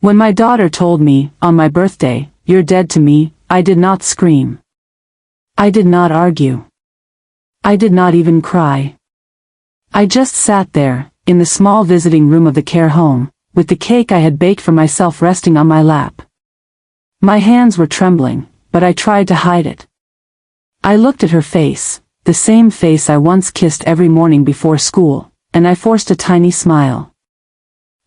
When my daughter told me, on my birthday, "You're dead to me," I did not scream. I did not argue. I did not even cry. I just sat there, in the small visiting room of the care home, with the cake I had baked for myself resting on my lap. My hands were trembling, but I tried to hide it. I looked at her face, the same face I once kissed every morning before school, and I forced a tiny smile.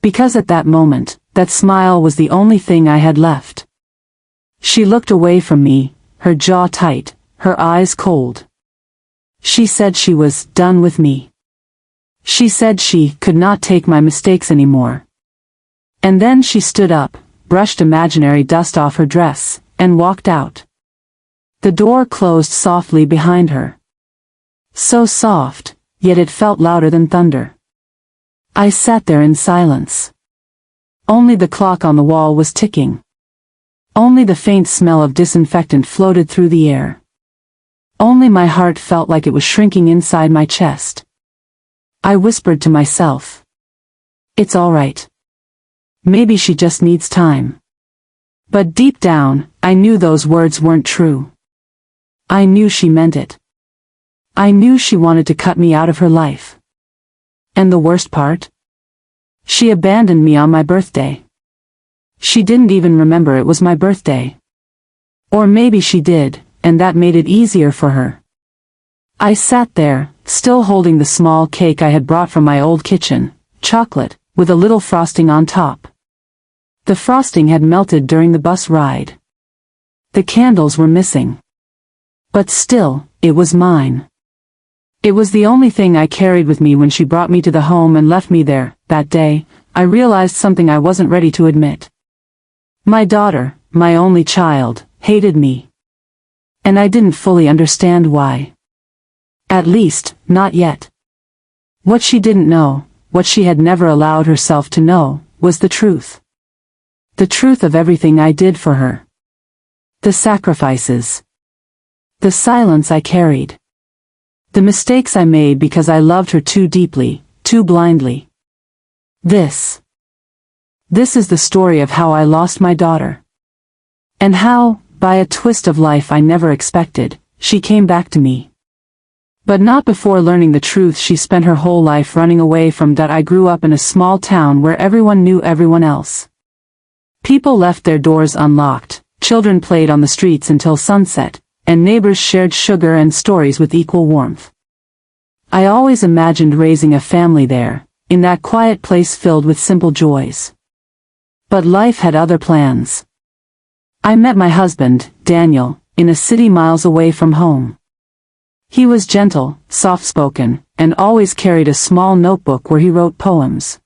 Because at that moment, that smile was the only thing I had left. She looked away from me, her jaw tight, her eyes cold. She said she was done with me. She said she could not take my mistakes anymore. And then she stood up, brushed imaginary dust off her dress, and walked out. The door closed softly behind her. So soft, yet it felt louder than thunder. I sat there in silence. Only the clock on the wall was ticking. Only the faint smell of disinfectant floated through the air. Only my heart felt like it was shrinking inside my chest. I whispered to myself, "It's all right. Maybe she just needs time." But deep down, I knew those words weren't true. I knew she meant it. I knew she wanted to cut me out of her life. And the worst part? She abandoned me on my birthday. She didn't even remember it was my birthday. Or maybe she did, and that made it easier for her. I sat there, still holding the small cake I had brought from my old kitchen, chocolate, with a little frosting on top. The frosting had melted during the bus ride. The candles were missing. But still, it was mine. It was the only thing I carried with me when she brought me to the home and left me there. That day, I realized something I wasn't ready to admit. My daughter, my only child, hated me. And I didn't fully understand why. At least, not yet. What she didn't know, what she had never allowed herself to know, was the truth. The truth of everything I did for her. The sacrifices. The silence I carried. The mistakes I made because I loved her too deeply, too blindly. This is the story of how I lost my daughter. And how, by a twist of life I never expected, she came back to me. But not before learning the truth. She spent her whole life running away from that. I grew up in a small town where everyone knew everyone else. People left their doors unlocked, children played on the streets until sunset, and neighbors shared sugar and stories with equal warmth. I always imagined raising a family there, in that quiet place filled with simple joys. But life had other plans. I met my husband, Daniel, in a city miles away from home. He was gentle, soft-spoken, and always carried a small notebook where he wrote poems.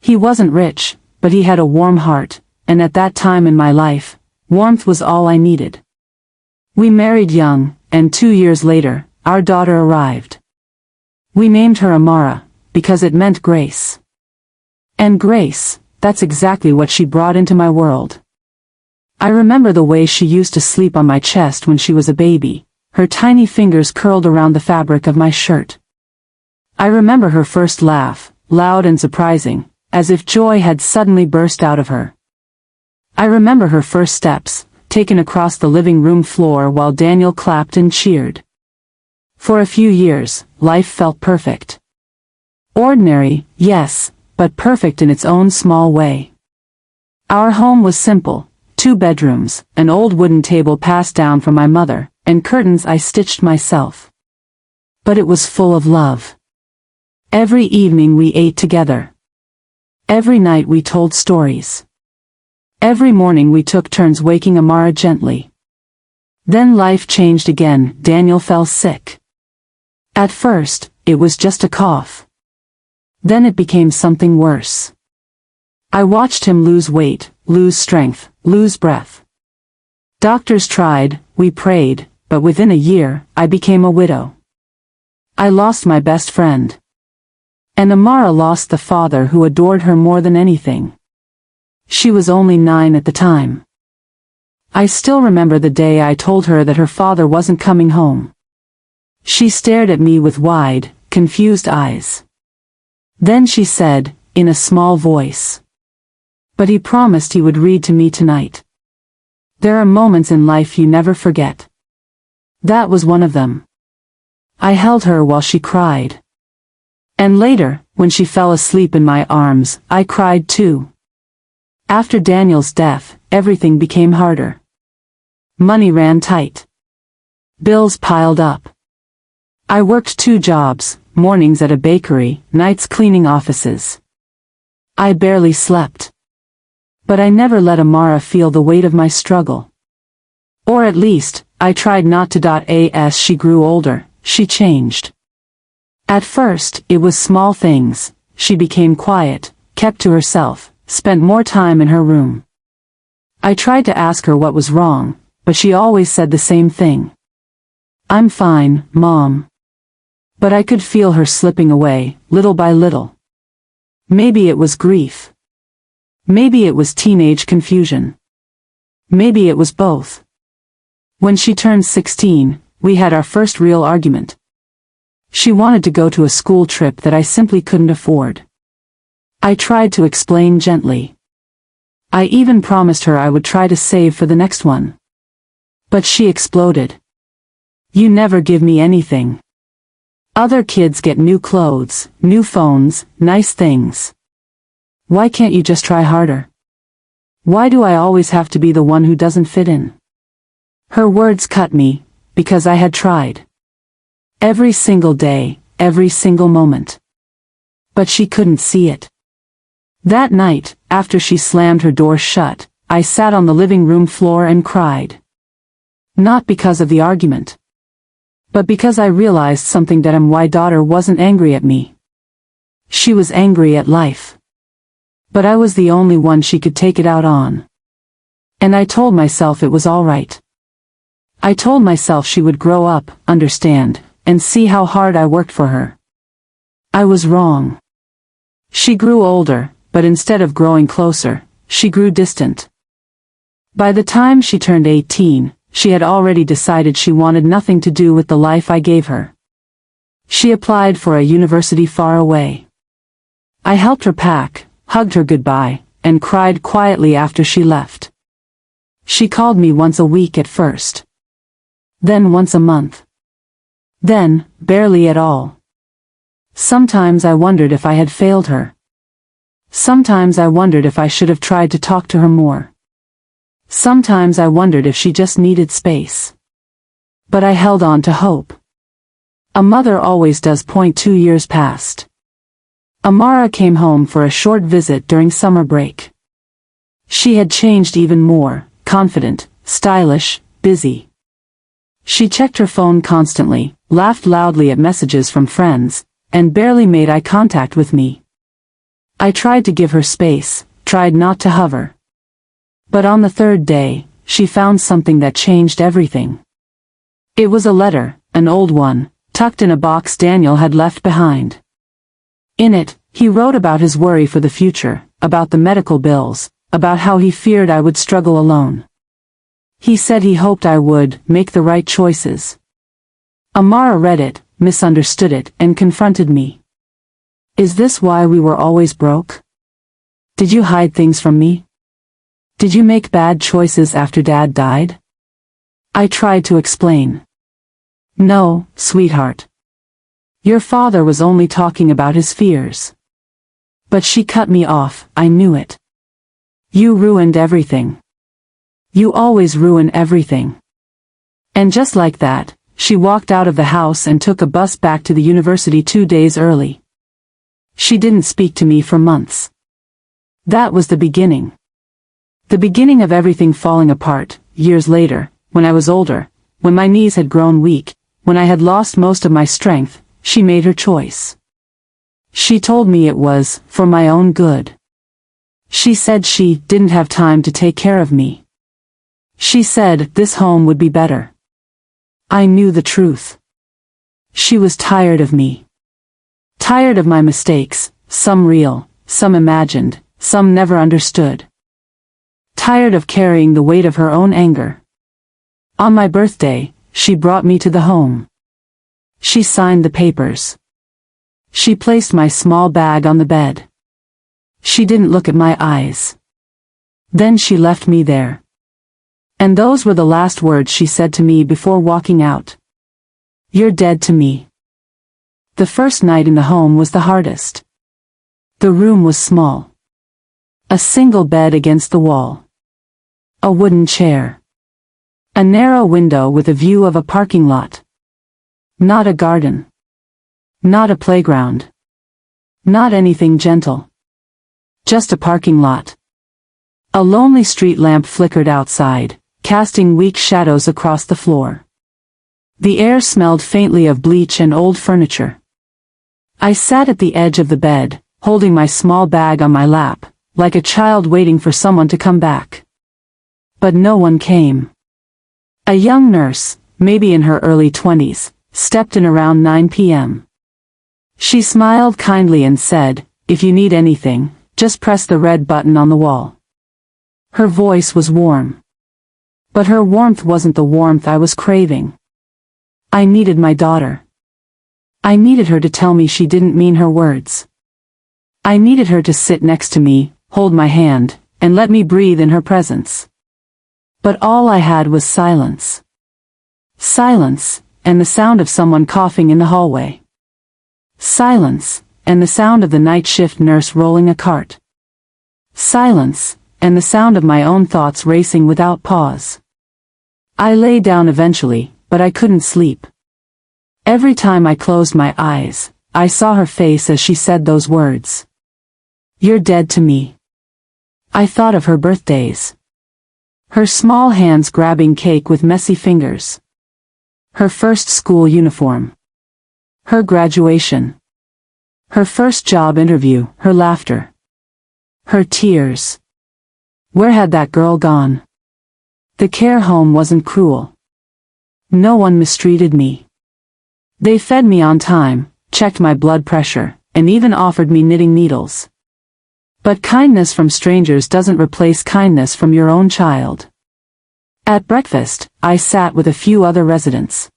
He wasn't rich, but he had a warm heart, and at that time in my life, warmth was all I needed. We married young, and 2 years later, our daughter arrived. We named her Amara, because it meant grace. And grace, that's exactly what she brought into my world. I remember the way she used to sleep on my chest when she was a baby, her tiny fingers curled around the fabric of my shirt. I remember her first laugh, loud and surprising, as if joy had suddenly burst out of her. I remember her first steps, taken across the living room floor while Daniel clapped and cheered. For a few years, life felt perfect. Ordinary, yes, but perfect in its own small way. Our home was simple, 2 bedrooms, an old wooden table passed down from my mother, and curtains I stitched myself. But it was full of love. Every evening we ate together. Every night we told stories. Every morning we took turns waking Amara gently. Then life changed again. Daniel fell sick. At first, it was just a cough. Then it became something worse. I watched him lose weight, lose strength, lose breath. Doctors tried, we prayed, but within a year, I became a widow. I lost my best friend. And Amara lost the father who adored her more than anything. She was only 9 at the time. I still remember the day I told her that her father wasn't coming home. She stared at me with wide, confused eyes. Then she said, in a small voice, But he promised he would read to me tonight. There are moments in life you never forget. That was one of them. I held her while she cried. And later, when she fell asleep in my arms, I cried too. After Daniel's death, everything became harder. Money ran tight. Bills piled up. I worked 2 jobs, mornings at a bakery, nights cleaning offices. I barely slept. But I never let Amara feel the weight of my struggle. Or at least, I tried not to. As she grew older, she changed. At first, it was small things. She became quiet, kept to herself, spent more time in her room. I tried to ask her what was wrong, but she always said the same thing. "I'm fine, Mom." But I could feel her slipping away, little by little. Maybe it was grief. Maybe it was teenage confusion. Maybe it was both. When she turned 16, we had our first real argument. She wanted to go to a school trip that I simply couldn't afford. I tried to explain gently. I even promised her I would try to save for the next one. But she exploded. "You never give me anything. Other kids get new clothes, new phones, nice things. Why can't you just try harder? Why do I always have to be the one who doesn't fit in?" Her words cut me, because I had tried. Every single day, every single moment. But she couldn't see it. That night, after she slammed her door shut, I sat on the living room floor and cried. Not because of the argument. But because I realized something, that my daughter wasn't angry at me. She was angry at life. But I was the only one she could take it out on. And I told myself it was all right. I told myself she would grow up, understand, and see how hard I worked for her. I was wrong. She grew older, but instead of growing closer, she grew distant. By the time she turned 18, she had already decided she wanted nothing to do with the life I gave her. She applied for a university far away. I helped her pack, hugged her goodbye, and cried quietly after she left. She called me once a week at first. Then once a month. Then, barely at all. Sometimes I wondered if I had failed her. Sometimes I wondered if I should have tried to talk to her more. Sometimes I wondered if she just needed space. But I held on to hope. A mother always does. 2 years passed. Amara came home for a short visit during summer break. She had changed even more, confident, stylish, busy. She checked her phone constantly, laughed loudly at messages from friends, and barely made eye contact with me. I tried to give her space, tried not to hover. But on the 3rd day, she found something that changed everything. It was a letter, an old one, tucked in a box Daniel had left behind. In it, he wrote about his worry for the future, about the medical bills, about how he feared I would struggle alone. He said he hoped I would make the right choices. Amara read it, misunderstood it, and confronted me. "Is this why we were always broke? Did you hide things from me? Did you make bad choices after Dad died?" I tried to explain. "No, sweetheart. Your father was only talking about his fears." But she cut me off. I knew it. "You ruined everything. You always ruin everything." And just like that, she walked out of the house and took a bus back to the university 2 days early. She didn't speak to me for months. That was the beginning. The beginning of everything falling apart. Years later, when I was older, when my knees had grown weak, when I had lost most of my strength, she made her choice. She told me it was for my own good. She said she didn't have time to take care of me. She said this home would be better. I knew the truth. She was tired of me. Tired of my mistakes, some real, some imagined, some never understood. Tired of carrying the weight of her own anger. On my birthday, she brought me to the home. She signed the papers. She placed my small bag on the bed. She didn't look at my eyes. Then she left me there. And those were the last words she said to me before walking out. You're dead to me. The first night in the home was the hardest. The room was small. A single bed against the wall. A wooden chair. A narrow window with a view of a parking lot. Not a garden. Not a playground. Not anything gentle. Just a parking lot. A lonely street lamp flickered outside, casting weak shadows across the floor. The air smelled faintly of bleach and old furniture. I sat at the edge of the bed, holding my small bag on my lap, like a child waiting for someone to come back. But no one came. A young nurse, maybe in her early 20s, stepped in around 9 p.m. She smiled kindly and said, "If you need anything, just press the red button on the wall." Her voice was warm. But her warmth wasn't the warmth I was craving. I needed my daughter. I needed her to tell me she didn't mean her words. I needed her to sit next to me, hold my hand, and let me breathe in her presence. But all I had was silence. Silence, and the sound of someone coughing in the hallway. Silence, and the sound of the night shift nurse rolling a cart. Silence, and the sound of my own thoughts racing without pause. I lay down eventually, but I couldn't sleep. Every time I closed my eyes, I saw her face as she said those words. You're dead to me. I thought of her birthdays. Her small hands grabbing cake with messy fingers. Her first school uniform. Her graduation. Her first job interview, her laughter. Her tears. Where had that girl gone? The care home wasn't cruel. No one mistreated me. They fed me on time, checked my blood pressure, and even offered me knitting needles. But kindness from strangers doesn't replace kindness from your own child. At breakfast, I sat with a few other residents.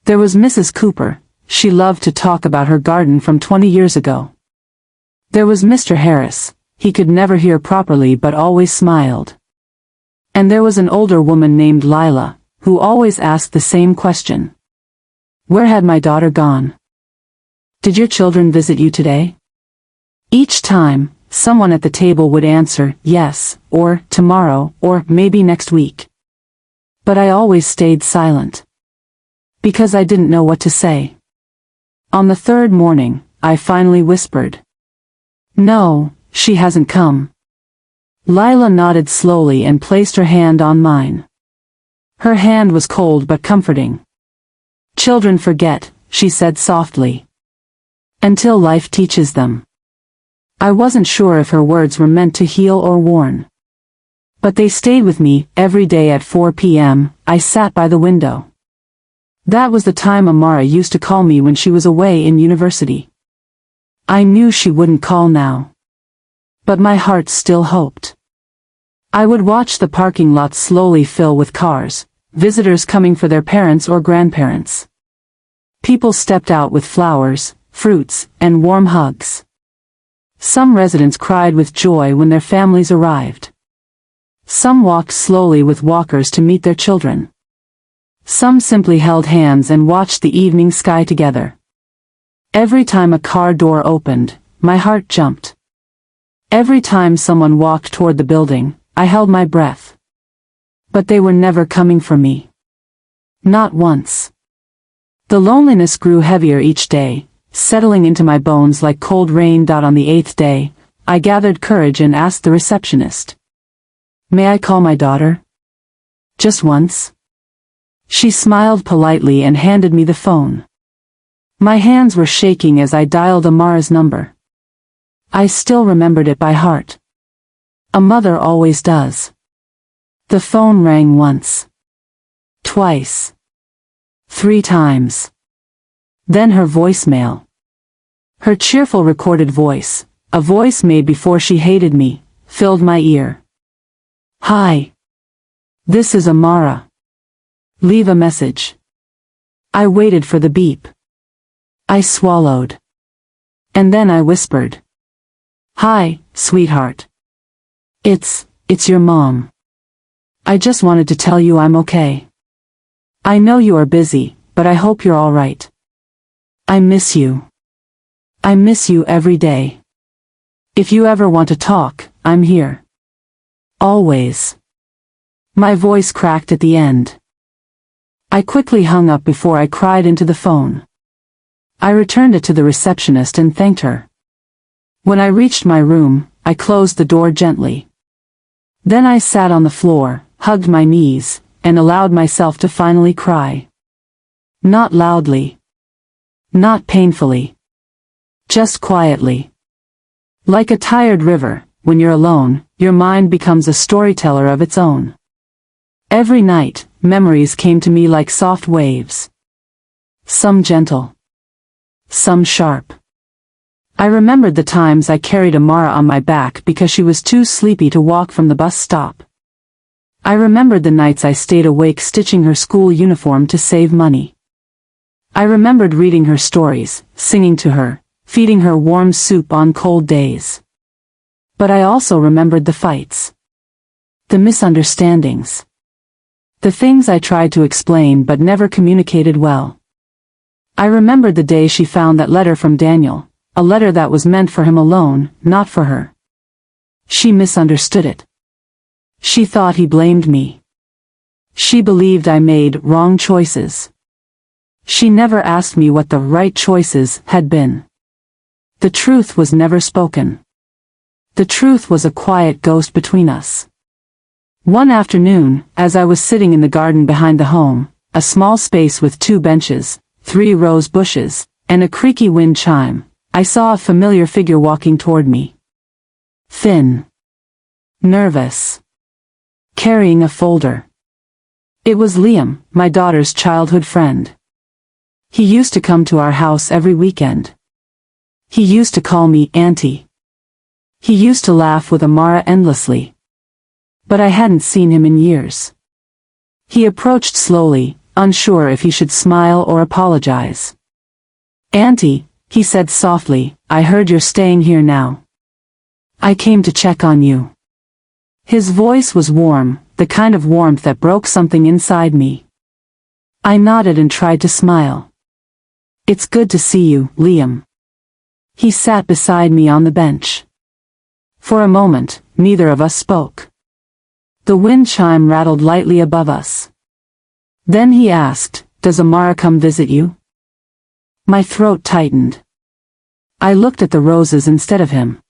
There was Mrs. Cooper. She loved to talk about her garden from 20 years ago. There was Mr. Harris. He could never hear properly but always smiled. And there was an older woman named Lila, who always asked the same question. Where had my daughter gone? Did your children visit you today? Each time, someone at the table would answer, yes, or tomorrow, or maybe next week. But I always stayed silent. Because I didn't know what to say. On the third morning, I finally whispered. No, she hasn't come. Lila nodded slowly and placed her hand on mine. Her hand was cold but comforting. Children forget, she said softly. Until life teaches them. I wasn't sure if her words were meant to heal or warn. But they stayed with me. Every day at 4 p.m., I sat by the window. That was the time Amara used to call me when she was away in university. I knew she wouldn't call now. But my heart still hoped. I would watch the parking lot slowly fill with cars, visitors coming for their parents or grandparents. People stepped out with flowers, fruits, and warm hugs. Some residents cried with joy when their families arrived. Some walked slowly with walkers to meet their children. Some simply held hands and watched the evening sky together. Every time a car door opened, my heart jumped. Every time someone walked toward the building, I held my breath. But they were never coming for me. Not once. The loneliness grew heavier each day, settling into my bones like cold rain. On the 8th day, I gathered courage and asked the receptionist. May I call my daughter? Just once? She smiled politely and handed me the phone. My hands were shaking as I dialed Amara's number. I still remembered it by heart. A mother always does. The phone rang once. Twice. 3 times. Then her voicemail. Her cheerful recorded voice, a voice made before she hated me, filled my ear. Hi. This is Amara. Leave a message. I waited for the beep. I swallowed. And then I whispered. Hi, sweetheart. It's it's your mom. I just wanted to tell you I'm okay. I know you are busy, but I hope you're all right. I miss you. I miss you every day. If you ever want to talk, I'm here. Always." My voice cracked at the end. I quickly hung up before I cried into the phone. I returned it to the receptionist and thanked her. When I reached my room, I closed the door gently. Then I sat on the floor, hugged my knees, and allowed myself to finally cry. Not loudly. Not painfully. Just quietly. Like a tired river, when you're alone, your mind becomes a storyteller of its own. Every night, memories came to me like soft waves. Some gentle. Some sharp. I remembered the times I carried Amara on my back because she was too sleepy to walk from the bus stop. I remembered the nights I stayed awake stitching her school uniform to save money. I remembered reading her stories, singing to her, feeding her warm soup on cold days. But I also remembered the fights. The misunderstandings. The things I tried to explain but never communicated well. I remembered the day she found that letter from Daniel, a letter that was meant for him alone, not for her. She misunderstood it. She thought he blamed me. She believed I made wrong choices. She never asked me what the right choices had been. The truth was never spoken. The truth was a quiet ghost between us. One afternoon, as I was sitting in the garden behind the home, a small space with 2 benches, 3 rose bushes, and a creaky wind chime, I saw a familiar figure walking toward me. Thin. Nervous. Carrying a folder. It was Liam, my daughter's childhood friend. He used to come to our house every weekend. He used to call me Auntie. He used to laugh with Amara endlessly. But I hadn't seen him in years. He approached slowly, unsure if he should smile or apologize. "Auntie," he said softly, "I heard you're staying here now. I came to check on you." His voice was warm, the kind of warmth that broke something inside me. I nodded and tried to smile. "It's good to see you, Liam." He sat beside me on the bench. For a moment, neither of us spoke. The wind chime rattled lightly above us. Then he asked, "Does Amara come visit you?" My throat tightened. I looked at the roses instead of him.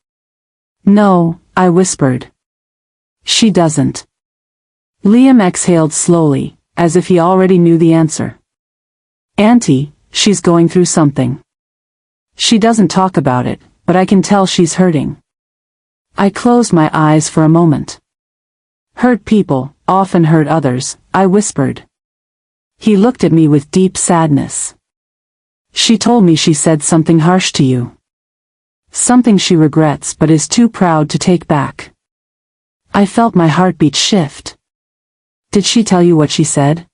"No," I whispered. "She doesn't." Liam exhaled slowly, as if he already knew the answer. "Auntie, she's going through something. She doesn't talk about it, but I can tell she's hurting." I closed my eyes for a moment. "Hurt people often hurt others," I whispered. He looked at me with deep sadness. "She told me she said something harsh to you. Something she regrets but is too proud to take back." I felt my heartbeat shift. "Did she tell you what she said?"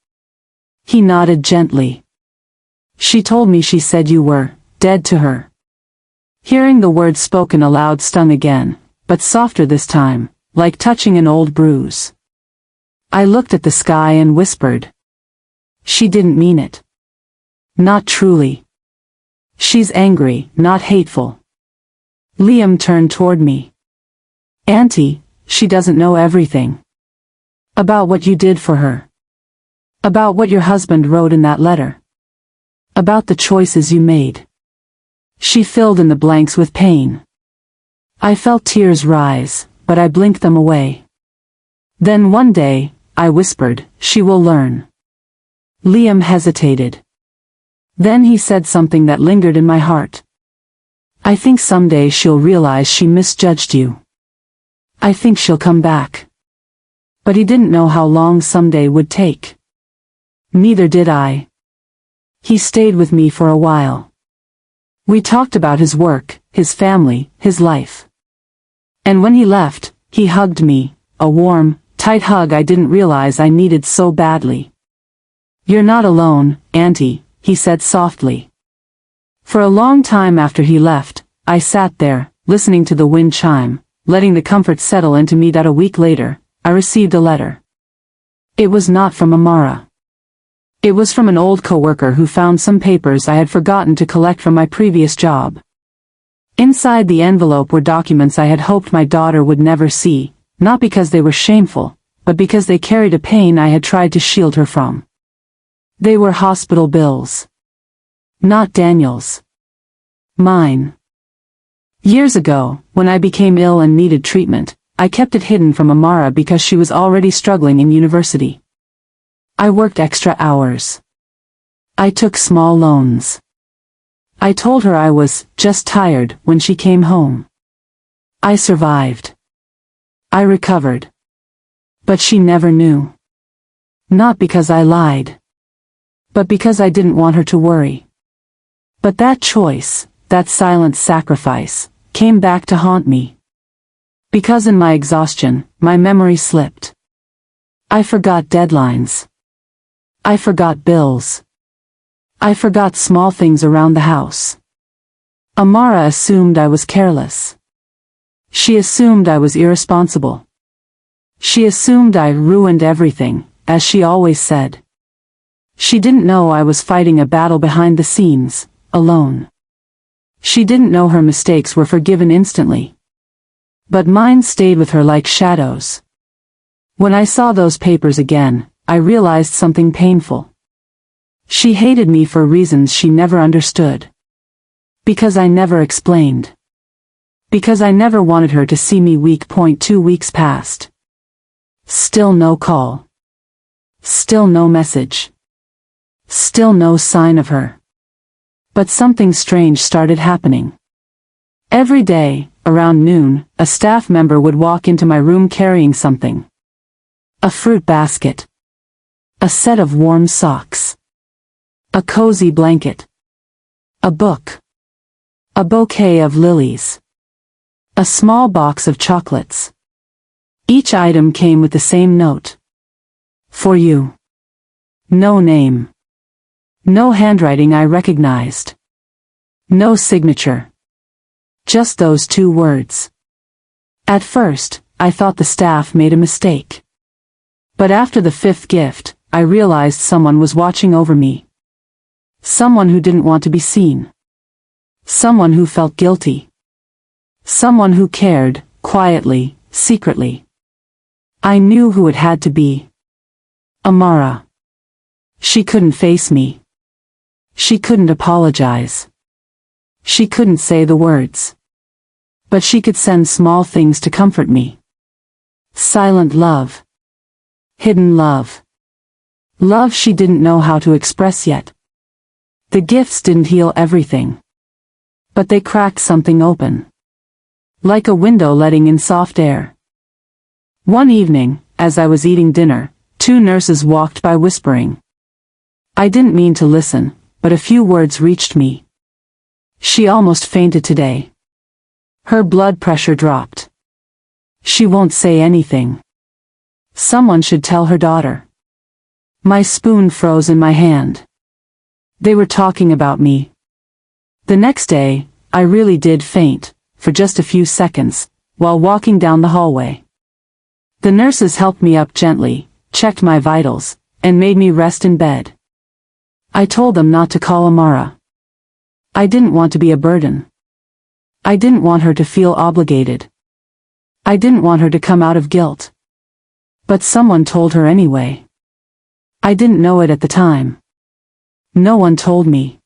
He nodded gently. "She told me she said you were dead to her." Hearing the words spoken aloud stung again, but softer this time, like touching an old bruise. I looked at the sky and whispered. "She didn't mean it. Not truly. She's angry, not hateful." Liam turned toward me. "Auntie, she doesn't know everything. About what you did for her. About what your husband wrote in that letter. About the choices you made." She filled in the blanks with pain. I felt tears rise, but I blinked them away. "Then one day," I whispered, "she will learn." Liam hesitated. Then he said something that lingered in my heart. "I think someday she'll realize she misjudged you. I think she'll come back." But he didn't know how long someday would take. Neither did I. He stayed with me for a while. We talked about his work, his family, his life. And when he left, he hugged me, a warm, tight hug I didn't realize I needed so badly. "You're not alone, Auntie," he said softly. For a long time after he left, I sat there, listening to the wind chime, letting the comfort settle into me that a week later, I received a letter. It was not from Amara. It was from an old coworker who found some papers I had forgotten to collect from my previous job. Inside the envelope were documents I had hoped my daughter would never see, not because they were shameful, but because they carried a pain I had tried to shield her from. They were hospital bills. Not Daniel's. Mine. Years ago, when I became ill and needed treatment, I kept it hidden from Amara because she was already struggling in university. I worked extra hours. I took small loans. I told her I was just tired when she came home. I survived. I recovered. But she never knew. Not because I lied, but because I didn't want her to worry. But that choice, that silent sacrifice, came back to haunt me. Because in my exhaustion, my memory slipped. I forgot deadlines. I forgot bills. I forgot small things around the house. Amara assumed I was careless. She assumed I was irresponsible. She assumed I ruined everything, as she always said. She didn't know I was fighting a battle behind the scenes, alone. She didn't know her mistakes were forgiven instantly. But mine stayed with her like shadows. When I saw those papers again, I realized something painful. She hated me for reasons she never understood. Because I never explained. Because I never wanted her to see me weak. 2 weeks passed. Still no call. Still no message. Still no sign of her. But something strange started happening. Every day, around noon, a staff member would walk into my room carrying something. A fruit basket. A set of warm socks. A cozy blanket. A book. A bouquet of lilies. A small box of chocolates. Each item came with the same note. For you. No name. No handwriting I recognized. No signature. Just those 2 words. At first, I thought the staff made a mistake. But after the 5th gift, I realized someone was watching over me. Someone who didn't want to be seen. Someone who felt guilty. Someone who cared, quietly, secretly. I knew who it had to be. Amara. She couldn't face me. She couldn't apologize. She couldn't say the words. But she could send small things to comfort me. Silent love. Hidden love. Love she didn't know how to express yet. The gifts didn't heal everything. But they cracked something open. Like a window letting in soft air. One evening, as I was eating dinner, 2 nurses walked by whispering. I didn't mean to listen, but a few words reached me. She almost fainted today. Her blood pressure dropped. She won't say anything. Someone should tell her daughter. My spoon froze in my hand. They were talking about me. The next day, I really did faint, for just a few seconds, while walking down the hallway. The nurses helped me up gently, checked my vitals, and made me rest in bed. I told them not to call Amara. I didn't want to be a burden. I didn't want her to feel obligated. I didn't want her to come out of guilt. But someone told her anyway. I didn't know it at the time. No one told me.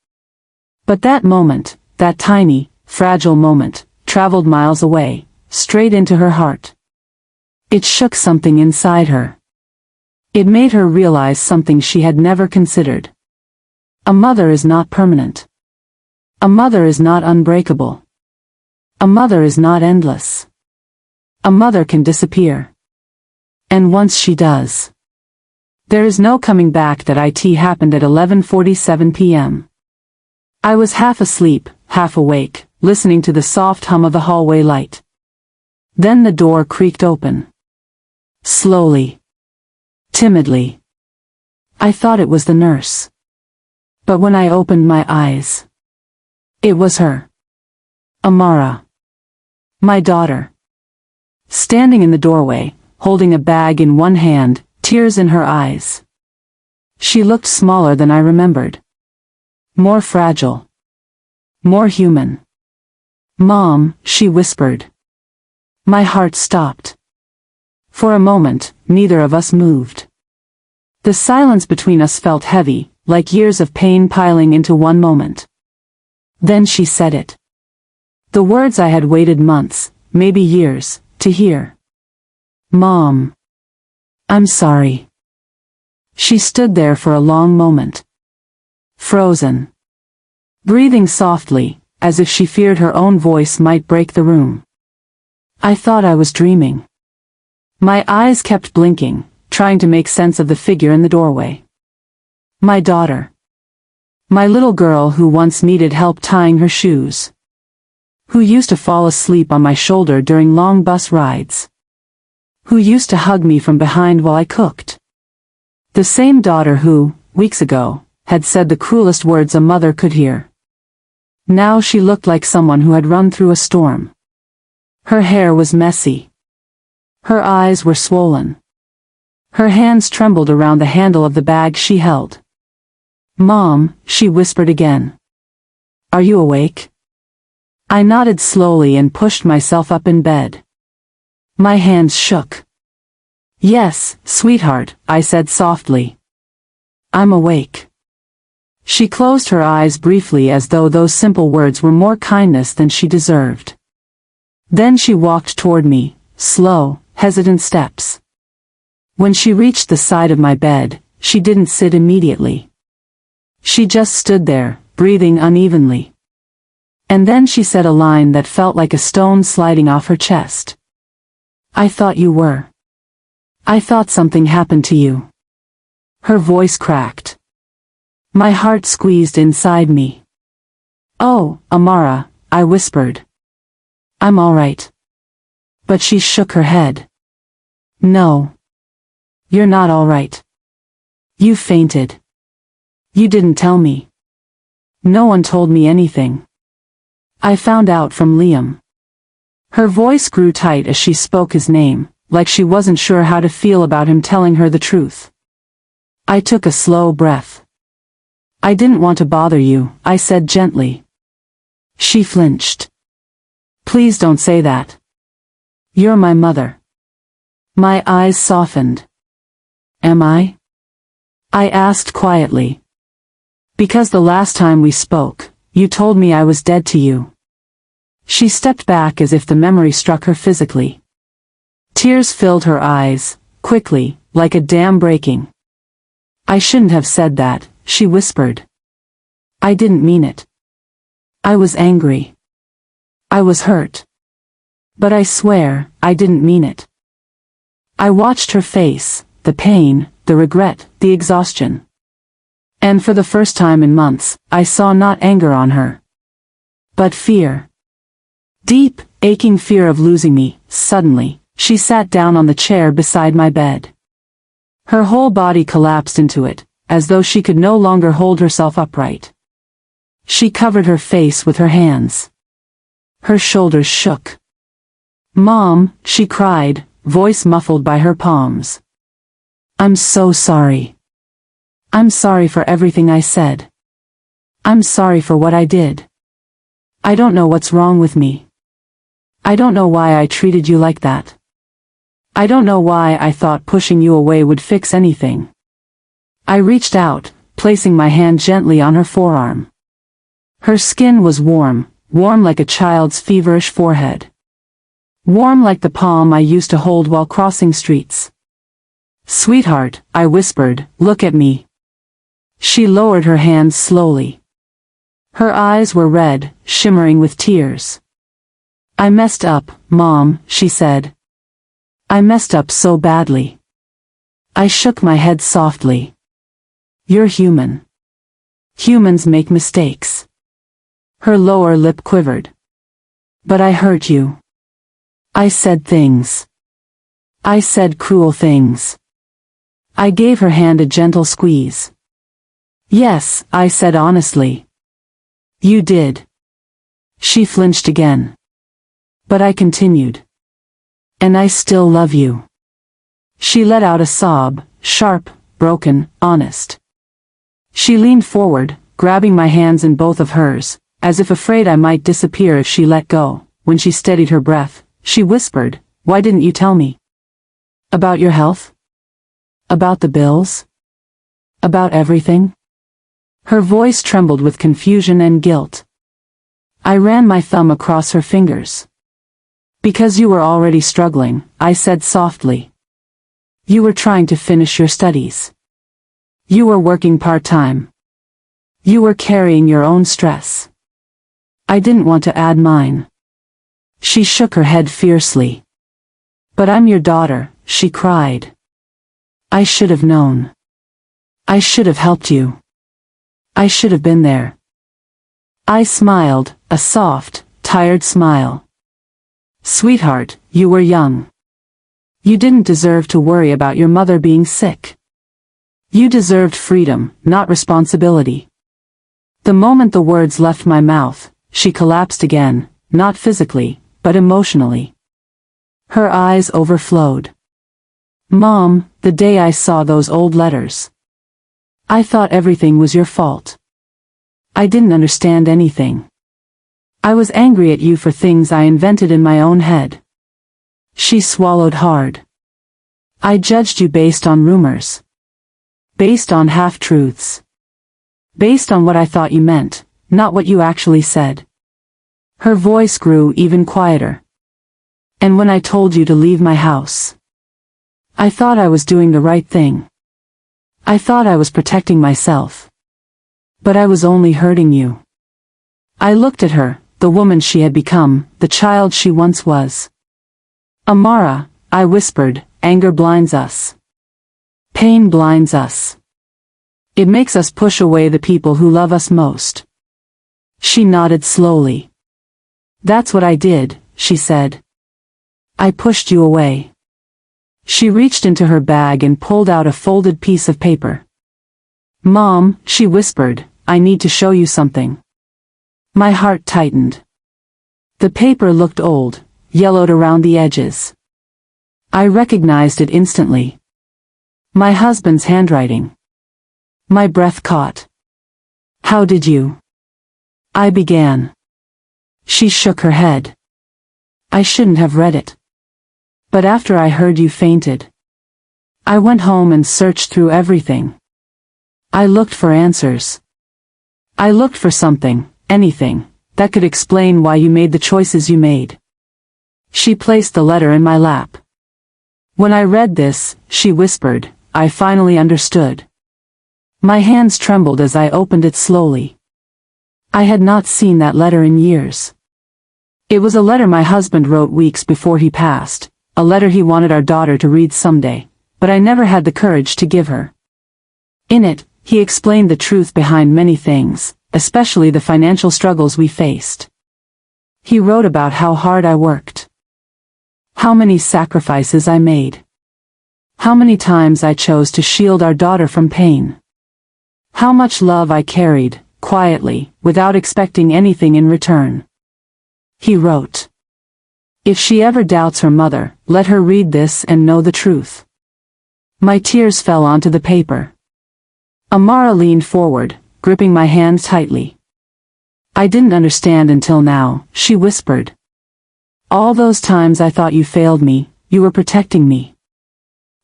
But that moment, that tiny, fragile moment, traveled miles away, straight into her heart. It shook something inside her. It made her realize something she had never considered. A mother is not permanent. A mother is not unbreakable. A mother is not endless. A mother can disappear. And once she does, there is no coming back. That it happened at 11:47 p.m. I was half asleep, half awake, listening to the soft hum of the hallway light. Then the door creaked open. Slowly. Timidly. I thought it was the nurse. But when I opened my eyes, it was her. Amara. My daughter. standing in the doorway, holding a bag in one hand, tears in her eyes. She looked smaller than I remembered. More fragile. More human. "Mom," she whispered. My heart stopped. For a moment, neither of us moved. The silence between us felt heavy, like years of pain piling into one moment. Then she said it. The words I had waited months, maybe years, to hear. "Mom. I'm sorry." She stood there for a long moment. Frozen. Breathing softly, as if she feared her own voice might break the room. I thought I was dreaming. My eyes kept blinking, trying to make sense of the figure in the doorway. My daughter. My little girl who once needed help tying her shoes. Who used to fall asleep on my shoulder during long bus rides. Who used to hug me from behind while I cooked. The same daughter who, weeks ago, had said the cruelest words a mother could hear. Now she looked like someone who had run through a storm. Her hair was messy. Her eyes were swollen. Her hands trembled around the handle of the bag she held. "Mom," she whispered again. "Are you awake?" I nodded slowly and pushed myself up in bed. My hands shook. "Yes, sweetheart," I said softly. "I'm awake." She closed her eyes briefly as though those simple words were more kindness than she deserved. Then she walked toward me, slow, hesitant steps. When she reached the side of my bed, she didn't sit immediately. She just stood there, breathing unevenly. And then she said a line that felt like a stone sliding off her chest. "I thought you were. I thought something happened to you." Her voice cracked. My heart squeezed inside me. "Oh, Amara," I whispered. "I'm all right." But she shook her head. "No. You're not all right. You fainted. You didn't tell me. No one told me anything. I found out from Liam." Her voice grew tight as she spoke his name, like she wasn't sure how to feel about him telling her the truth. I took a slow breath. "I didn't want to bother you," I said gently. She flinched. "Please don't say that. You're my mother." My eyes softened. "Am I?" I asked quietly. "Because the last time we spoke, you told me I was dead to you." She stepped back as if the memory struck her physically. Tears filled her eyes, quickly, like a dam breaking. "I shouldn't have said that," she whispered. "I didn't mean it. I was angry. I was hurt. But I swear, I didn't mean it." I watched her face, the pain, the regret, the exhaustion. And for the first time in months, I saw not anger on her, but fear. Deep, aching fear of losing me. Suddenly, she sat down on the chair beside my bed. Her whole body collapsed into it, as though she could no longer hold herself upright. She covered her face with her hands. Her shoulders shook. "Mom," she cried, voice muffled by her palms. "I'm so sorry. I'm sorry for everything I said. I'm sorry for what I did. I don't know what's wrong with me. I don't know why I treated you like that. I don't know why I thought pushing you away would fix anything." I reached out, placing my hand gently on her forearm. Her skin was warm, warm like a child's feverish forehead. Warm like the palm I used to hold while crossing streets. "Sweetheart," I whispered, "look at me." She lowered her hands slowly. Her eyes were red, shimmering with tears. "I messed up, Mom," she said. "I messed up so badly." I shook my head softly. "You're human. Humans make mistakes." Her lower lip quivered. "But I hurt you. I said things. I said cruel things." I gave her hand a gentle squeeze. "Yes," I said honestly. "You did." She flinched again. But I continued. And I still love you. She let out a sob, sharp, broken, honest. She leaned forward, grabbing my hands in both of hers, as if afraid I might disappear if she let go. When she steadied her breath, she whispered, "Why didn't you tell me? About your health? About the bills? About everything?" Her voice trembled with confusion and guilt. I ran my thumb across her fingers. "Because you were already struggling," I said softly. "You were trying to finish your studies. You were working part-time. You were carrying your own stress. I didn't want to add mine." She shook her head fiercely. "But I'm your daughter," she cried. "I should have known. I should have helped you. I should have been there." I smiled, a soft, tired smile. "Sweetheart, you were young. You didn't deserve to worry about your mother being sick. You deserved freedom, not responsibility." The moment the words left my mouth, she collapsed again, not physically, but emotionally. Her eyes overflowed. "Mom, the day I saw those old letters, I thought everything was your fault. I didn't understand anything. I was angry at you for things I invented in my own head." She swallowed hard. "I judged you based on rumors. Based on half-truths. Based on what I thought you meant, not what you actually said." Her voice grew even quieter. "And when I told you to leave my house, I thought I was doing the right thing. I thought I was protecting myself. But I was only hurting you." I looked at her, the woman she had become, the child she once was. "Amara," I whispered, "anger blinds us. Pain blinds us. It makes us push away the people who love us most." She nodded slowly. "That's what I did," she said. "I pushed you away." She reached into her bag and pulled out a folded piece of paper. "Mom," she whispered, "I need to show you something." My heart tightened. The paper looked old, yellowed around the edges. I recognized it instantly. My husband's handwriting. My breath caught. "How did you?" I began. She shook her head. "I shouldn't have read it. But after I heard you fainted, I went home and searched through everything. I looked for answers. I looked for something, anything, that could explain why you made the choices you made." She placed the letter in my lap. "When I read this," she whispered, "I finally understood." My hands trembled as I opened it slowly. I had not seen that letter in years. It was a letter my husband wrote weeks before he passed, a letter he wanted our daughter to read someday, but I never had the courage to give her. In it, he explained the truth behind many things, especially the financial struggles we faced. He wrote about how hard I worked. How many sacrifices I made. How many times I chose to shield our daughter from pain. How much love I carried, quietly, without expecting anything in return. He wrote, "If she ever doubts her mother, let her read this and know the truth." My tears fell onto the paper. Amara leaned forward, gripping my hands tightly. "I didn't understand until now," she whispered. "All those times I thought you failed me, you were protecting me.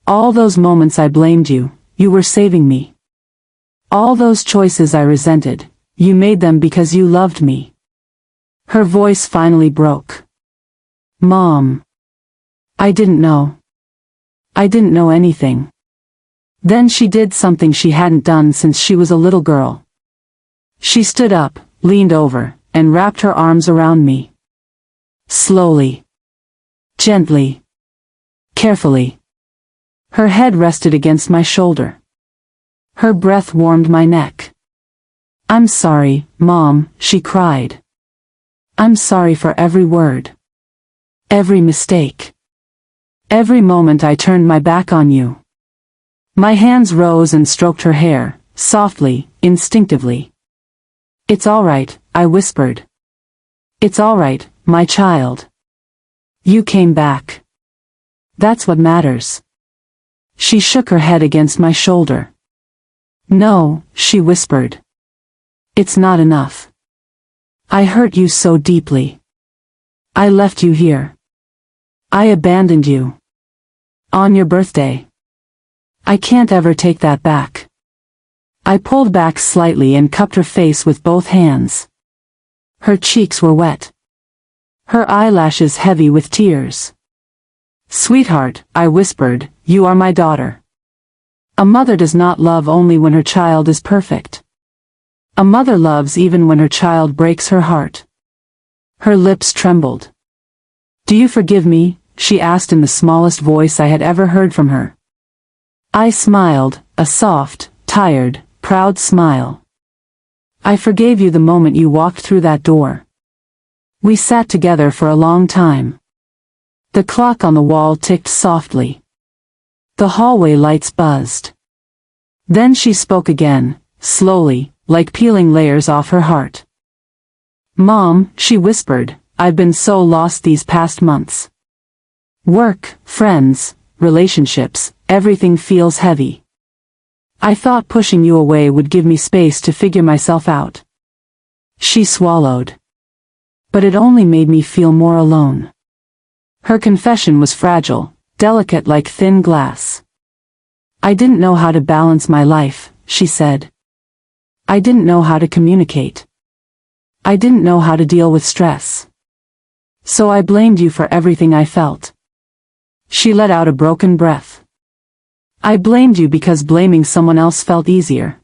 All those moments I blamed you, you were saving me. All those choices I resented, you made them because you loved me." Her voice finally broke. "Mom. I didn't know. I didn't know anything." Then she did something she hadn't done since she was a little girl. She stood up, leaned over, and wrapped her arms around me. Slowly. Gently. Carefully. Her head rested against my shoulder. Her breath warmed my neck. "I'm sorry, Mom," she cried. "I'm sorry for every word. Every mistake. Every moment I turned my back on you." My hands rose and stroked her hair, softly, instinctively. "It's all right," I whispered. "It's all right, my child. You came back. That's what matters. She shook her head against my shoulder. No, she whispered. It's not enough. I hurt you so deeply. I left you here. I abandoned you. On your birthday. I can't ever take that back. I pulled back slightly and cupped her face with both hands. Her cheeks were wet. Her eyelashes heavy with tears. Sweetheart, I whispered, you are my daughter. A mother does not love only when her child is perfect. A mother loves even when her child breaks her heart. Her lips trembled. Do you forgive me? She asked in the smallest voice I had ever heard from her. I smiled, a soft, tired, proud smile. I forgave you the moment you walked through that door. We sat together for a long time. The clock on the wall ticked softly. The hallway lights buzzed. Then she spoke again, slowly, like peeling layers off her heart. Mom, she whispered, I've been so lost these past months. Work, friends, relationships, everything feels heavy. I thought pushing you away would give me space to figure myself out. She swallowed. But it only made me feel more alone. Her confession was fragile, delicate like thin glass. I didn't know how to balance my life, she said. I didn't know how to communicate. I didn't know how to deal with stress. So I blamed you for everything I felt. She let out a broken breath. I blamed you because blaming someone else felt easier.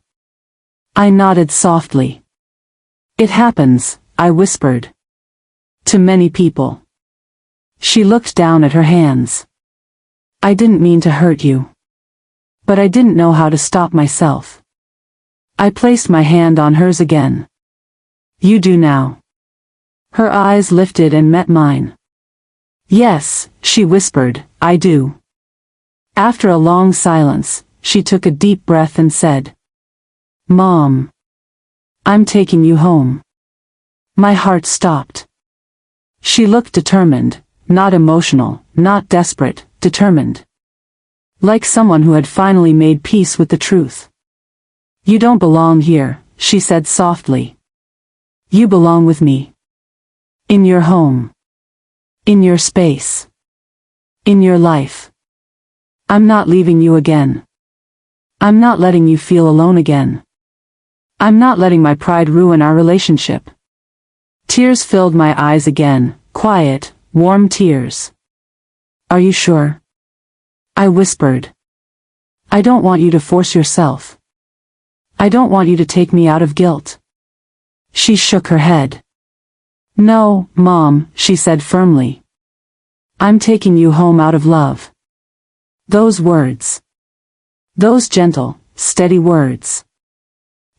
I nodded softly. It happens, I whispered. To many people. She looked down at her hands. I didn't mean to hurt you. But I didn't know how to stop myself. I placed my hand on hers again. You do now. Her eyes lifted and met mine. Yes, she whispered, I do. After a long silence, she took a deep breath and said, Mom. I'm taking you home. My heart stopped. She looked determined, not emotional, not desperate, determined. Like someone who had finally made peace with the truth. You don't belong here, she said softly. You belong with me. In your home. In your space. In your life. I'm not leaving you again. I'm not letting you feel alone again. I'm not letting my pride ruin our relationship. Tears filled my eyes again, quiet, warm tears. Are you sure? I whispered. I don't want you to force yourself. I don't want you to take me out of guilt. She shook her head. No, Mom, she said firmly. I'm taking you home out of love. Those words. Those gentle, steady words.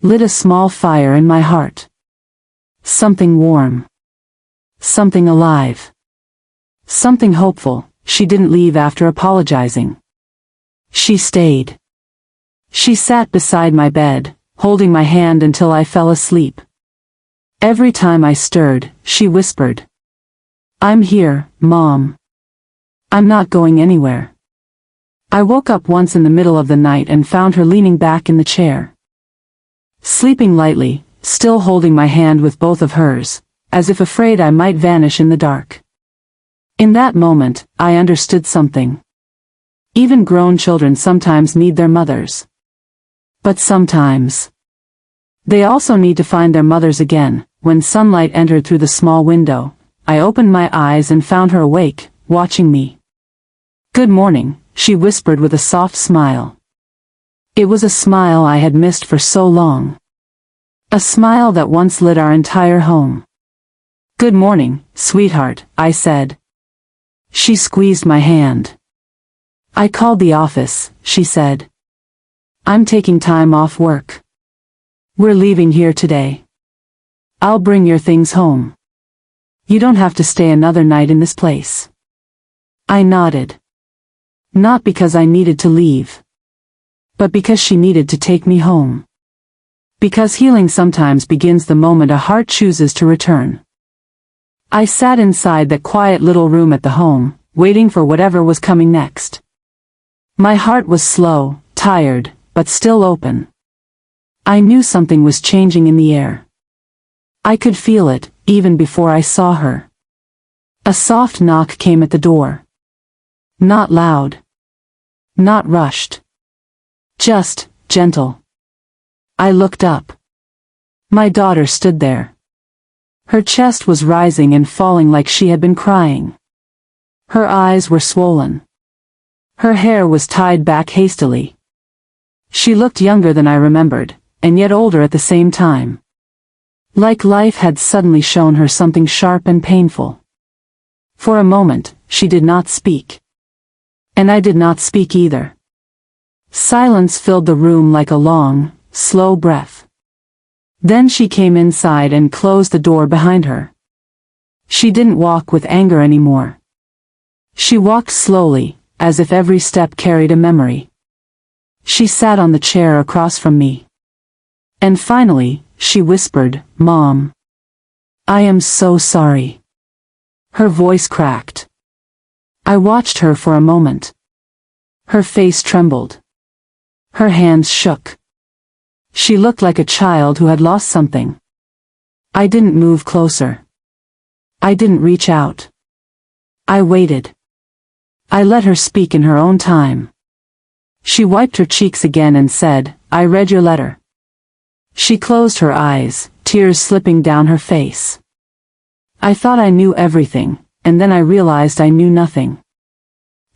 Lit a small fire in my heart. Something warm. Something alive. Something hopeful. She didn't leave after apologizing. She stayed. She sat beside my bed, holding my hand until I fell asleep. Every time I stirred, she whispered. I'm here, Mom. I'm not going anywhere. I woke up once in the middle of the night and found her leaning back in the chair. Sleeping lightly, still holding my hand with both of hers, as if afraid I might vanish in the dark. In that moment, I understood something. Even grown children sometimes need their mothers. But sometimes, they also need to find their mothers again. When sunlight entered through the small window, I opened my eyes and found her awake, watching me. Good morning, she whispered with a soft smile. It was a smile I had missed for so long. A smile that once lit our entire home. Good morning, sweetheart, I said. She squeezed my hand. I called the office, she said. I'm taking time off work. We're leaving here today. I'll bring your things home. You don't have to stay another night in this place. I nodded. Not because I needed to leave. But because she needed to take me home. Because healing sometimes begins the moment a heart chooses to return. I sat inside that quiet little room at the home, waiting for whatever was coming next. My heart was slow, tired, but still open. I knew something was changing in the air. I could feel it, even before I saw her. A soft knock came at the door. Not loud. Not rushed. Just, gentle. I looked up. My daughter stood there. Her chest was rising and falling like she had been crying. Her eyes were swollen. Her hair was tied back hastily. She looked younger than I remembered, and yet older at the same time. Like life had suddenly shown her something sharp and painful. For a moment, she did not speak. And I did not speak either. Silence filled the room like a long, slow breath. Then she came inside and closed the door behind her. She didn't walk with anger anymore. She walked slowly, as if every step carried a memory. She sat on the chair across from me. And finally, she whispered, "Mom. I am so sorry." Her voice cracked. I watched her for a moment. Her face trembled. Her hands shook. She looked like a child who had lost something. I didn't move closer. I didn't reach out. I waited. I let her speak in her own time. She wiped her cheeks again and said, "I read your letter." She closed her eyes, tears slipping down her face. I thought I knew everything, and then I realized I knew nothing.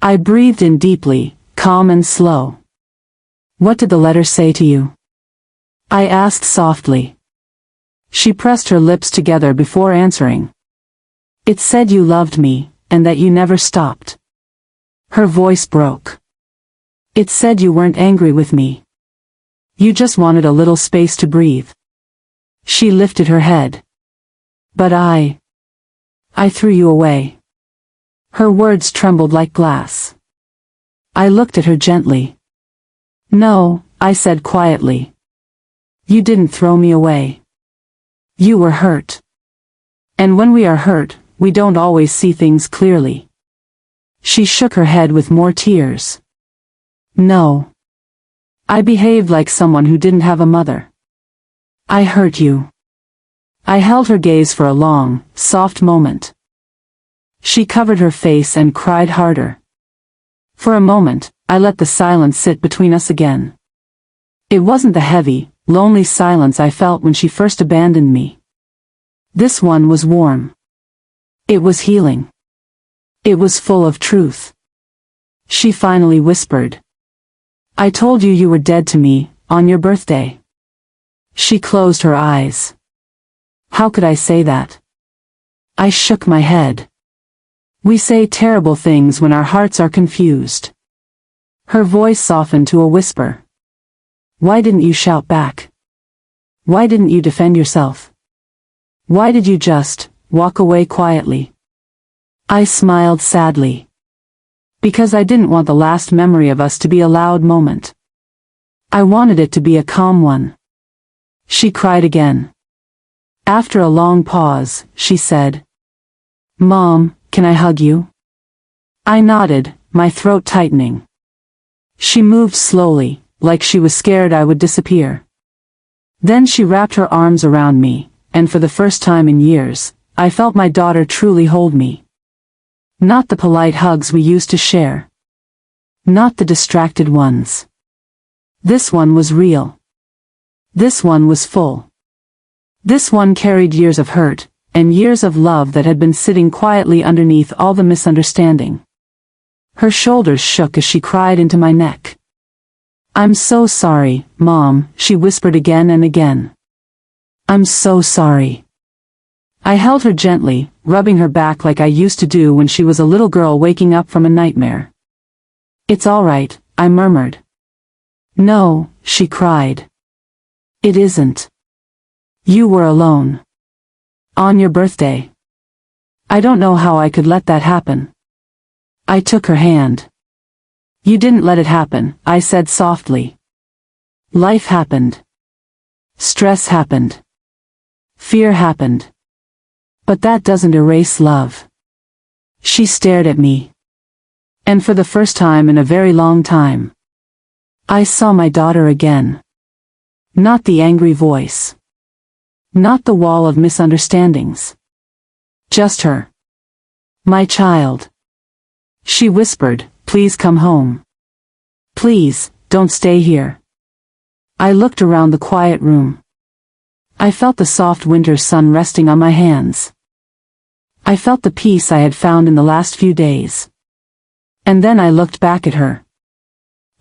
I breathed in deeply, calm and slow. "What did the letter say to you?" I asked softly. She pressed her lips together before answering. "It said you loved me, and that you never stopped." Her voice broke. "It said you weren't angry with me. You just wanted a little space to breathe." She lifted her head. "But I threw you away." Her words trembled like glass. I looked at her gently. "No," I said quietly. "You didn't throw me away. You were hurt. And when we are hurt, we don't always see things clearly." She shook her head with more tears. "No. I behaved like someone who didn't have a mother. I hurt you." I held her gaze for a long, soft moment. She covered her face and cried harder. For a moment, I let the silence sit between us again. It wasn't the heavy, lonely silence I felt when she first abandoned me. This one was warm. It was healing. It was full of truth. She finally whispered, "I told you you were dead to me, on your birthday." She closed her eyes. How could I say that? I shook my head. We say terrible things when our hearts are confused. Her voice softened to a whisper. "Why didn't you shout back? Why didn't you defend yourself? Why did you just walk away quietly?" I smiled sadly. Because I didn't want the last memory of us to be a loud moment. I wanted it to be a calm one. She cried again. After a long pause, she said, "Mom, can I hug you?" I nodded, my throat tightening. She moved slowly, like she was scared I would disappear. Then she wrapped her arms around me, and for the first time in years, I felt my daughter truly hold me. Not the polite hugs we used to share. Not the distracted ones. This one was real. This one was full. This one carried years of hurt, and years of love that had been sitting quietly underneath all the misunderstanding. Her shoulders shook as she cried into my neck. "I'm so sorry, Mom," she whispered again and again. "I'm so sorry." I held her gently, rubbing her back like I used to do when she was a little girl waking up from a nightmare. "It's all right," I murmured. "No," she cried. "It isn't. You were alone. On your birthday. I don't know how I could let that happen." I took her hand. "You didn't let it happen," I said softly. "Life happened. Stress happened. Fear happened. But that doesn't erase love." She stared at me. And for the first time in a very long time, I saw my daughter again. Not the angry voice. Not the wall of misunderstandings. Just her. My child. She whispered, "Please come home. Please, don't stay here." I looked around the quiet room. I felt the soft winter sun resting on my hands. I felt the peace I had found in the last few days. And then I looked back at her.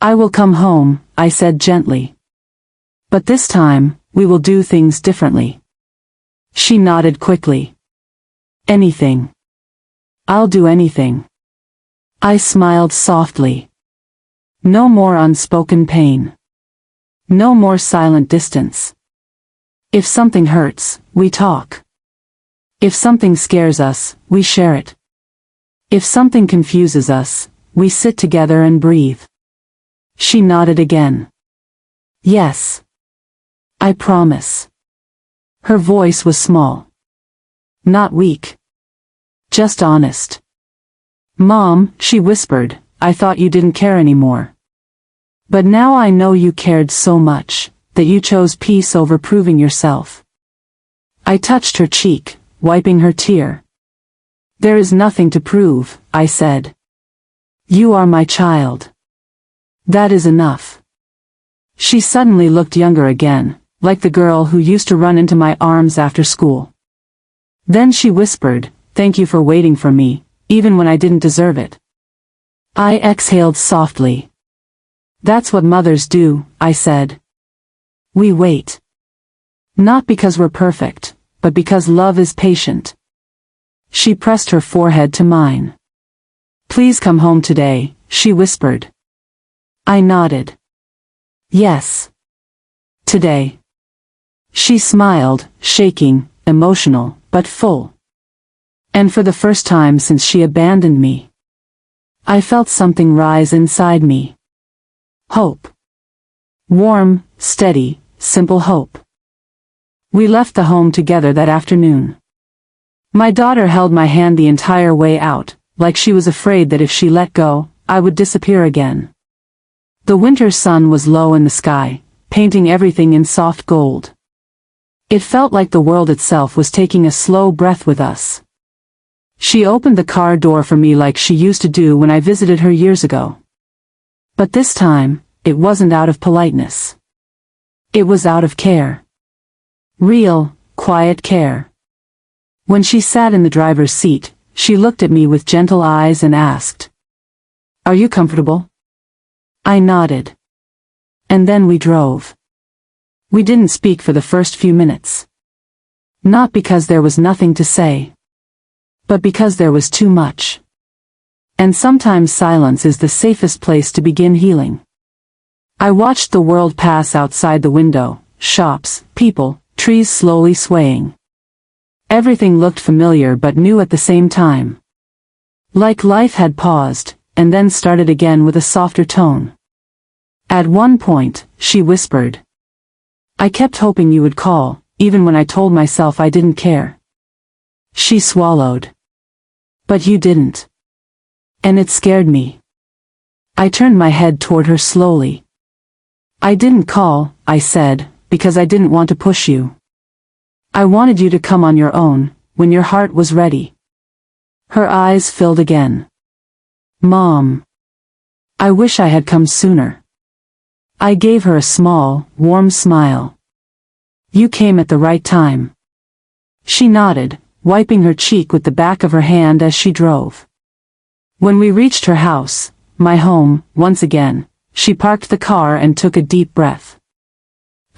"I will come home," I said gently. "But this time, we will do things differently." She nodded quickly. "Anything. I'll do anything." I smiled softly. No more unspoken pain. No more silent distance. If something hurts, we talk. If something scares us, we share it. If something confuses us, we sit together and breathe. She nodded again. "Yes. I promise." Her voice was small. Not weak. Just honest. "Mom," she whispered, "I thought you didn't care anymore. But now I know you cared so much, that you chose peace over proving yourself." I touched her cheek, wiping her tear. "There is nothing to prove," I said. "You are my child. That is enough." She suddenly looked younger again, like the girl who used to run into my arms after school. Then she whispered, "Thank you for waiting for me, even when I didn't deserve it." I exhaled softly. "That's what mothers do," I said. "We wait. Not because we're perfect, but because love is patient." She pressed her forehead to mine. "Please come home today," she whispered. I nodded. "Yes. Today." She smiled, shaking, emotional, but full. And for the first time since she abandoned me, I felt something rise inside me. Hope. Warm, steady, simple hope. We left the home together that afternoon. My daughter held my hand the entire way out, like she was afraid that if she let go, I would disappear again. The winter sun was low in the sky, painting everything in soft gold. It felt like the world itself was taking a slow breath with us. She opened the car door for me like she used to do when I visited her years ago. But this time, it wasn't out of politeness. It was out of care. Real, quiet care. When she sat in the driver's seat, she looked at me with gentle eyes and asked, "Are you comfortable?" I nodded. And then we drove. We didn't speak for the first few minutes. Not because there was nothing to say, but because there was too much. And sometimes silence is the safest place to begin healing. I watched the world pass outside the window, shops, people, trees slowly swaying. Everything looked familiar but new at the same time. Like life had paused, and then started again with a softer tone. At one point, she whispered, "I kept hoping you would call, even when I told myself I didn't care." She swallowed. "But you didn't. And it scared me." I turned my head toward her slowly. "I didn't call," I said, "because I didn't want to push you. I wanted you to come on your own, when your heart was ready." Her eyes filled again. "Mom. I wish I had come sooner." I gave her a small, warm smile. "You came at the right time." She nodded, wiping her cheek with the back of her hand as she drove. When we reached her house, my home, once again, she parked the car and took a deep breath.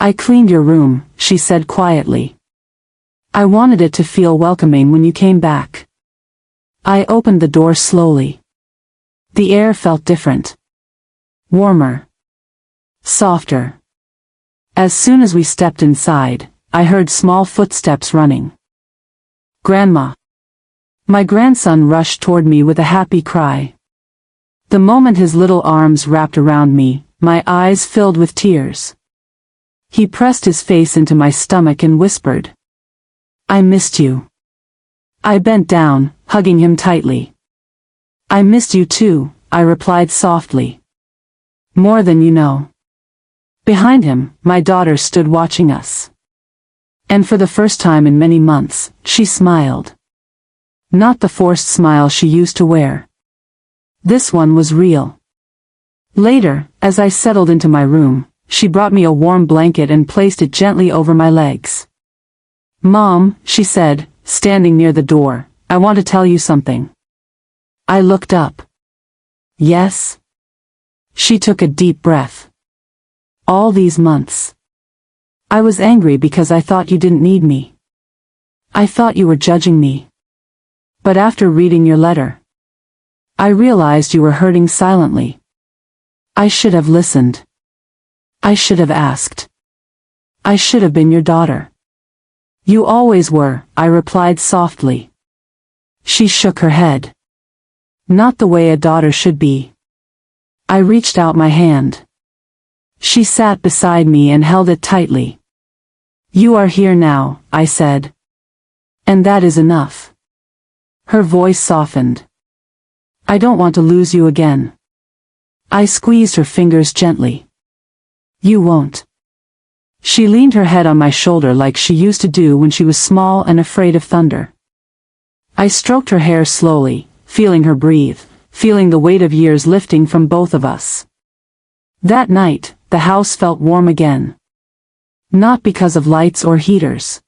"I cleaned your room," she said quietly. "I wanted it to feel welcoming when you came back." I opened the door slowly. The air felt different. Warmer. Softer. As soon as we stepped inside, I heard small footsteps running. "Grandma." My grandson rushed toward me with a happy cry. The moment his little arms wrapped around me, my eyes filled with tears. He pressed his face into my stomach and whispered, "I missed you." I bent down, hugging him tightly. "I missed you too," I replied softly. More than you know. Behind him, my daughter stood watching us. And for the first time in many months, she smiled. Not the forced smile she used to wear. This one was real. Later, as I settled into my room, she brought me a warm blanket and placed it gently over my legs. Mom, she said, standing near the door, I want to tell you something. I looked up. Yes? She took a deep breath. All these months. I was angry because I thought you didn't need me. I thought you were judging me. But after reading your letter, I realized you were hurting silently. I should have listened. I should have asked. I should have been your daughter. You always were, I replied softly. She shook her head. Not the way a daughter should be. I reached out my hand. She sat beside me and held it tightly. You are here now, I said. And that is enough. Her voice softened. I don't want to lose you again. I squeezed her fingers gently. You won't. She leaned her head on my shoulder like she used to do when she was small and afraid of thunder. I stroked her hair slowly, feeling her breathe, feeling the weight of years lifting from both of us. That night, the house felt warm again. Not because of lights or heaters.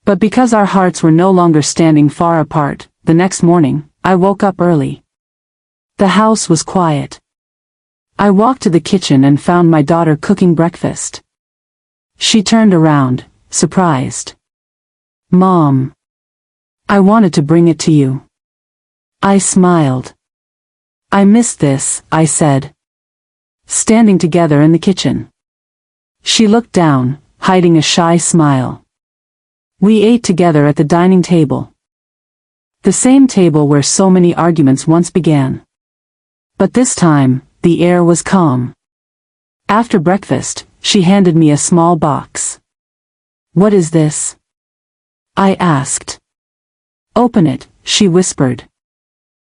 But because our hearts were no longer standing far apart. The next morning, I woke up early. The house was quiet. I walked to the kitchen and found my daughter cooking breakfast. She turned around, surprised. Mom. I wanted to bring it to you. I smiled. I missed this, I said. Standing together in the kitchen. She looked down, hiding a shy smile. We ate together at the dining table. The same table where so many arguments once began. But this time, the air was calm. After breakfast, she handed me a small box. What is this? I asked. Open it, she whispered.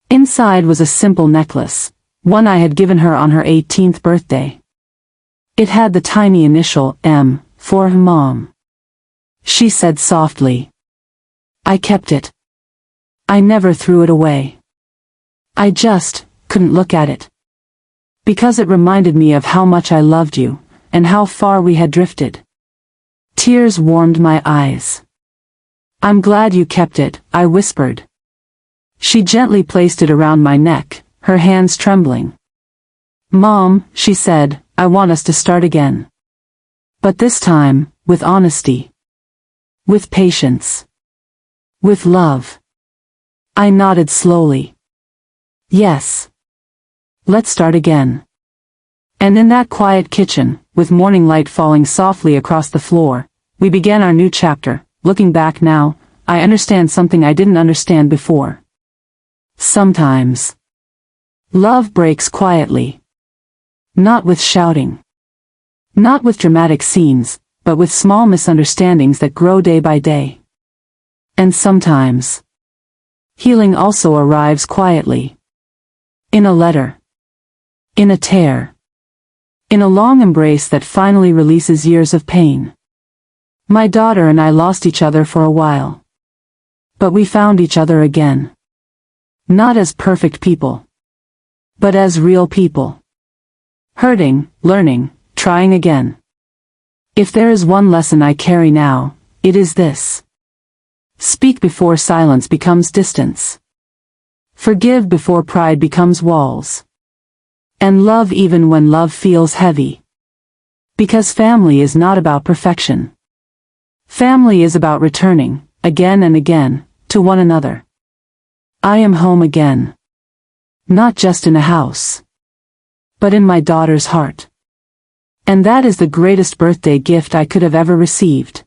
Inside was a simple necklace, one I had given her on her 18th birthday. It had the tiny initial M, for Mom. She said softly. I kept it. I never threw it away. I just couldn't look at it. Because it reminded me of how much I loved you, and how far we had drifted. Tears warmed my eyes. I'm glad you kept it, I whispered. She gently placed it around my neck, her hands trembling. Mom, she said, I want us to start again. But this time, with honesty. With patience. With love. I nodded slowly. Yes. Let's start again. And in that quiet kitchen, with morning light falling softly across the floor, we began our new chapter. Looking back now, I understand something I didn't understand before. Sometimes. Love breaks quietly. Not with shouting. Not with dramatic scenes, but with small misunderstandings that grow day by day. And sometimes. Healing also arrives quietly. In a letter. In a tear. In a long embrace that finally releases years of pain. My daughter and I lost each other for a while. But we found each other again. Not as perfect people. But as real people. Hurting, learning, trying again. If there is one lesson I carry now, it is this. Speak before silence becomes distance. Forgive before pride becomes walls. And love even when love feels heavy. Because family is not about perfection. Family is about returning, again and again, to one another. I am home again. Not just in a house. But in my daughter's heart. And that is the greatest birthday gift I could have ever received.